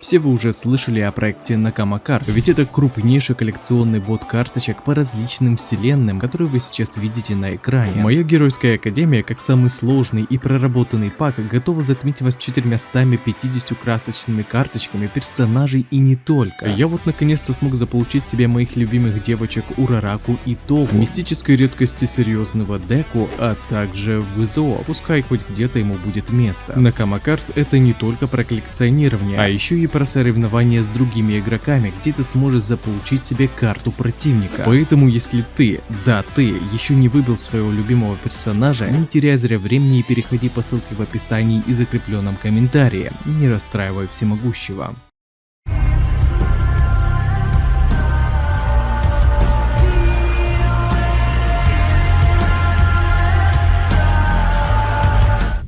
Все вы уже слышали о проекте Nakama Card, ведь это крупнейший коллекционный бот карточек по различным вселенным, которые вы сейчас видите на экране. Моя геройская академия, как самый сложный и проработанный пак, готова затмить вас 450 красочными карточками персонажей и не только. Я вот наконец-то смог заполучить себе моих любимых девочек Урараку и Тогу, мистической редкости серьезного деку, а также ВЗО, пускай хоть где-то ему будет место. Nakama Card это не только про коллекционирование, а еще и про соревнования с другими игроками, где ты сможешь заполучить себе карту противника. Поэтому если ты еще не выбил своего любимого персонажа, не теряй зря времени и переходи по ссылке в описании и закрепленном комментарии. Не расстраивай всемогущего.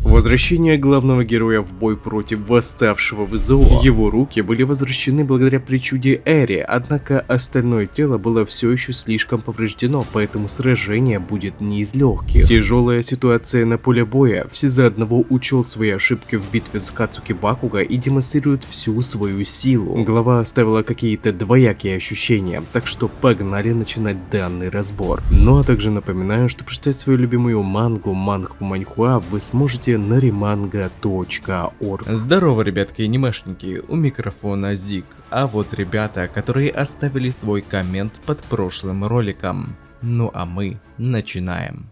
Возвращение главного героя в бой против восставшего ВЗО. Его руки были возвращены благодаря причуде Эри, однако остальное тело было все еще слишком повреждено, поэтому сражение будет не из легких. Тяжелая ситуация на поле боя. Все за одного учел свои ошибки в битве с Кацуки Бакуга и демонстрирует всю свою силу. Глава оставила какие-то двоякие ощущения, так что погнали начинать данный разбор. Ну а также напоминаю, что прочитать свою любимую мангу Манхва вы сможете на remanga.org. Здорово, ребятки анимешники, у микрофона Зик. А вот ребята, которые оставили свой коммент под прошлым роликом. Ну а мы начинаем.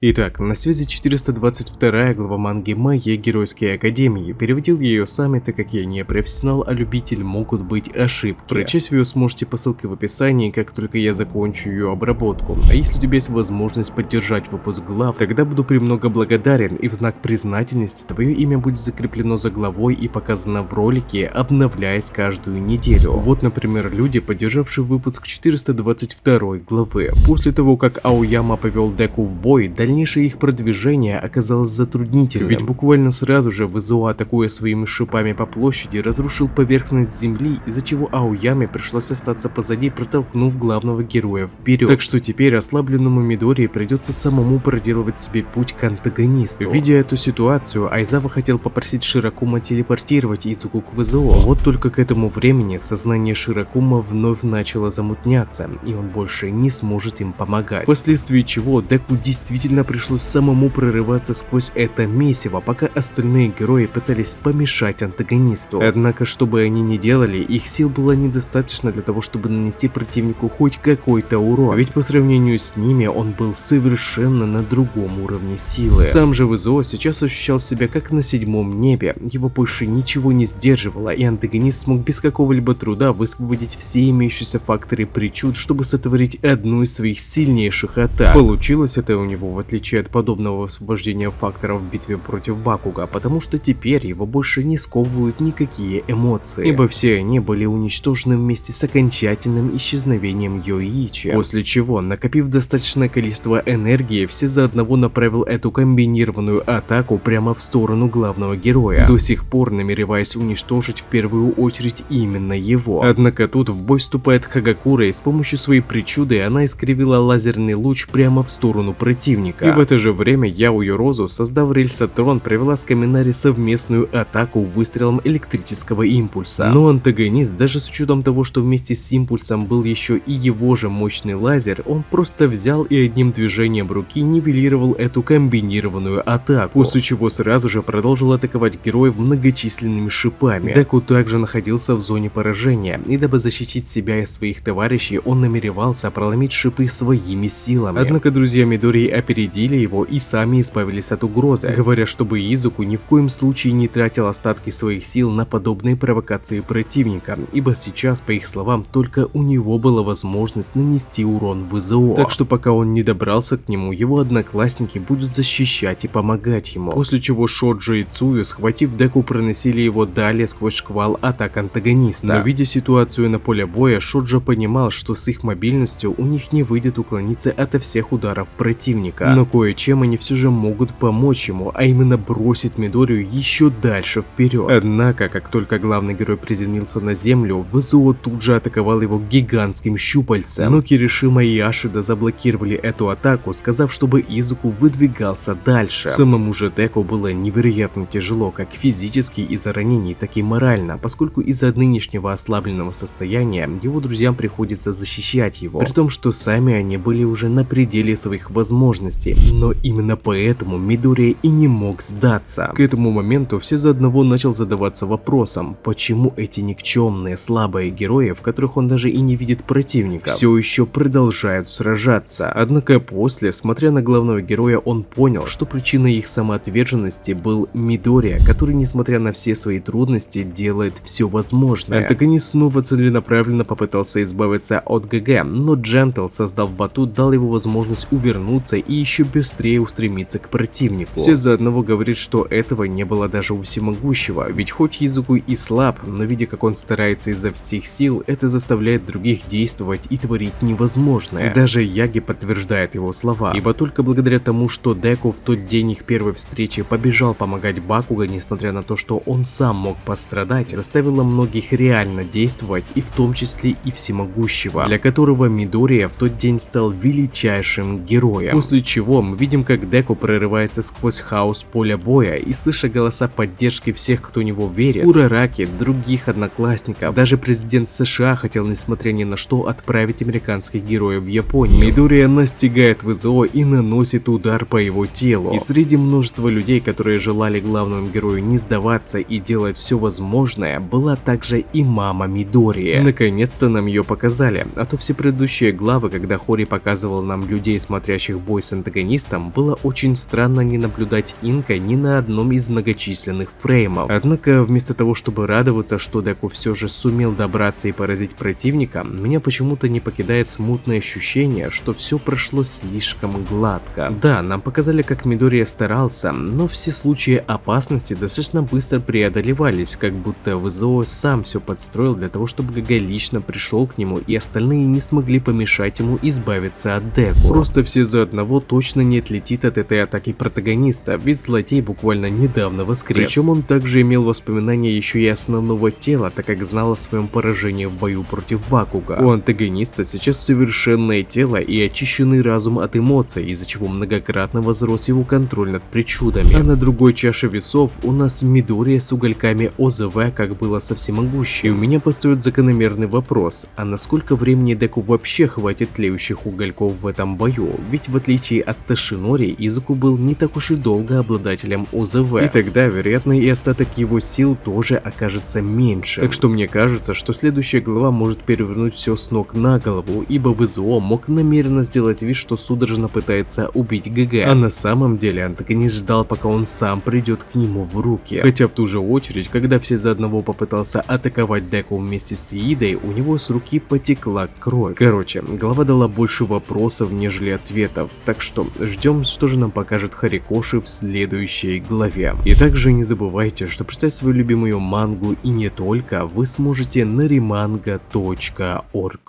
Итак, на связи 422 глава манги моей геройской академии. Переводил я ее сами, так как я не профессионал, а любитель, могут быть ошибки. Прочесть ее сможете по ссылке в описании, как только я закончу ее обработку. А если у тебя есть возможность поддержать выпуск глав, тогда буду премного благодарен, и в знак признательности твое имя будет закреплено за главой и показано в ролике, обновляясь каждую неделю. Вот, например, люди, поддержавшие выпуск 422 главы. После того, как Аояма повел Деку в бой, дальнейшее их продвижение оказалось затруднительным, ведь буквально сразу же ВЗО, атакуя своими шипами по площади, разрушил поверхность земли, из-за чего Аояме пришлось остаться позади, протолкнув главного героя вперед. Так что теперь ослабленному Мидори придется самому проделывать себе путь к антагонисту. Видя эту ситуацию, Айзава хотел попросить Широкума телепортировать Изуку к ВЗО. Вот только к этому времени сознание Широкума вновь начало замутняться, и он больше не сможет им помогать. Впоследствии чего Деку действительно пришлось самому прорываться сквозь это месиво, пока остальные герои пытались помешать антагонисту. Однако, что бы они ни делали, их сил было недостаточно для того, чтобы нанести противнику хоть какой-то урон, ведь по сравнению с ними он был совершенно на другом уровне силы. Сам же ВЗО сейчас ощущал себя как на седьмом небе, его больше ничего не сдерживало, и антагонист смог без какого-либо труда высвободить все имеющиеся факторы причуд, чтобы сотворить одну из своих сильнейших атак. Получилось это у него, в отличие от подобного освобождения факторов в битве против Бакуга, потому что теперь его больше не сковывают никакие эмоции, ибо все они были уничтожены вместе с окончательным исчезновением Йоичи. После чего, накопив достаточное количество энергии, все за одного направил эту комбинированную атаку прямо в сторону главного героя, до сих пор намереваясь уничтожить в первую очередь именно его. Однако тут в бой вступает Хагакура, и с помощью своей причуды она искривила лазерный луч прямо в сторону противника. И в это же время Яо Йорозу, создав рельсотрон, провела с Каминари совместную атаку выстрелом электрического импульса. Но антагонист, даже с учетом того, что вместе с импульсом был еще и его же мощный лазер, он просто взял и одним движением руки нивелировал эту комбинированную атаку, после чего сразу же продолжил атаковать героев многочисленными шипами. Деку также находился в зоне поражения, и дабы защитить себя и своих товарищей, он намеревался проломить шипы своими силами. Однако друзья Мидори опередили его и сами избавились от угрозы, говоря, чтобы Изуку ни в коем случае не тратил остатки своих сил на подобные провокации противника, ибо сейчас, по их словам, только у него была возможность нанести урон ВЗО. Так что пока он не добрался к нему, его одноклассники будут защищать и помогать ему. После чего Шоджо и Цую, схватив Деку, проносили его далее сквозь шквал атак антагониста. Но видя ситуацию на поле боя, Шоджо понимал, что с их мобильностью у них не выйдет уклониться от всех ударов противника. Но кое-чем они все же могут помочь ему, а именно бросить Мидорию еще дальше вперед. Однако, как только главный герой приземлился на землю, ВЗО тут же атаковал его гигантским щупальцем. Но Киришима и Ашида заблокировали эту атаку, сказав, чтобы Изуку выдвигался дальше. Самому же Деку было невероятно тяжело, как физически из-за ранений, так и морально, поскольку из-за нынешнего ослабленного состояния его друзьям приходится защищать его, при том, что сами они были уже на пределе своих возможностей. Но именно поэтому Мидория и не мог сдаться. К этому моменту все за одного начал задаваться вопросом, почему эти никчемные, слабые герои, в которых он даже и не видит противника, все еще продолжают сражаться. Однако после, смотря на главного героя, он понял, что причиной их самоотверженности был Мидория, который, несмотря на все свои трудности, делает все возможное. Антагонист снова целенаправленно попытался избавиться от ГГ, но Джентл, создав батут, дал его возможность увернуться и еще быстрее устремиться к противнику. Все за одного говорят, что этого не было даже у всемогущего, ведь хоть Изуку и слаб, но видя, как он старается изо всех сил, это заставляет других действовать и творить невозможное. Даже Яги подтверждает его слова, ибо только благодаря тому, что Деку в тот день их первой встречи побежал помогать Бакуга, несмотря на то, что он сам мог пострадать, заставило многих реально действовать, и в том числе и всемогущего, для которого Мидория в тот день стал величайшим героем. После чего мы видим, как Деку прорывается сквозь хаос поля боя и, слыша голоса поддержки всех, кто в него верит, Урараки, других одноклассников, даже президент США хотел, несмотря ни на что, отправить американских героев в Японию. Мидория настигает ВЗО и наносит удар по его телу. И среди множества людей, которые желали главному герою не сдаваться и делать все возможное, была также и мама Мидории. Наконец-то нам ее показали, а то все предыдущие главы, когда Хори показывал нам людей, смотрящих бой с антагонистом, было очень странно не наблюдать Инка ни на одном из многочисленных фреймов. Однако вместо того, чтобы радоваться, что Деку все же сумел добраться и поразить противника, меня почему-то не покидает смутное ощущение, что все прошло слишком гладко. Да, нам показали, как Мидория старался, но все случаи опасности достаточно быстро преодолевались, как будто ВЗО сам все подстроил для того, чтобы ГГ лично пришел к нему, и остальные не смогли помешать ему избавиться от Деку. Просто все за одного точно не отлетит от этой атаки протагониста, ведь злодей буквально недавно воскрес. Причем он также имел воспоминания еще и основного тела, так как знал о своем поражении в бою против Бакуга. У антагониста сейчас совершенное тело и очищенный разум от эмоций, из-за чего многократно возрос его контроль над причудами. А на другой чаше весов у нас Мидория с угольками ОЗВ, как было со всемогущим. И у меня постает закономерный вопрос, а насколько времени Деку вообще хватит тлеющих угольков в этом бою? Ведь в отличие от Тошинори, Изуку был не так уж и долго обладателем ОЗВ. И тогда, вероятно, и остаток его сил тоже окажется меньше. Так что мне кажется, что следующая глава может перевернуть все с ног на голову, ибо ВЗО мог намеренно сделать вид, что судорожно пытается убить ГГ, а на самом деле антагонист ждал, пока он сам придет к нему в руки. Хотя в ту же очередь, когда все за одного попытался атаковать Деку вместе с Иидой, у него с руки потекла кровь. Короче, глава дала больше вопросов, нежели ответов, так что ждем, что же нам покажет Хорикоши в следующей главе. И также не забывайте, что прочитать свою любимую мангу и не только вы сможете на remanga.org.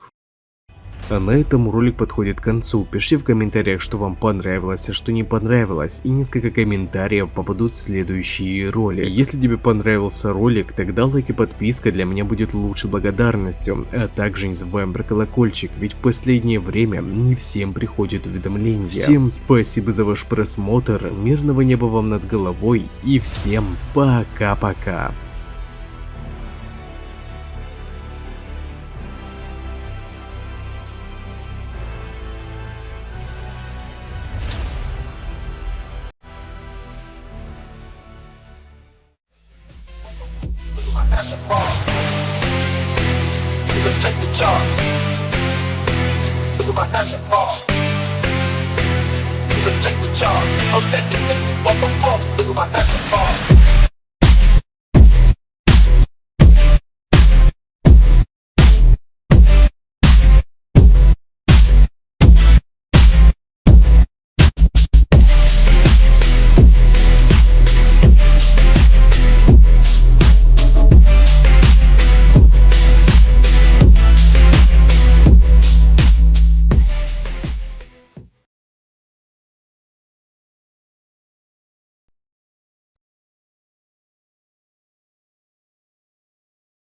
А на этом ролик подходит к концу. Пишите в комментариях, что вам понравилось, а что не понравилось, и несколько комментариев попадут в следующие ролики. Если тебе понравился ролик, тогда лайк и подписка для меня будет лучшей благодарностью. А также не забываем про колокольчик, ведь в последнее время не всем приходят уведомления. Всем спасибо за ваш просмотр, мирного неба вам над головой и всем пока-пока. Take the charge. Look at my action bar. Take the charge. I'm letting you walk the walk. Look at my action bar.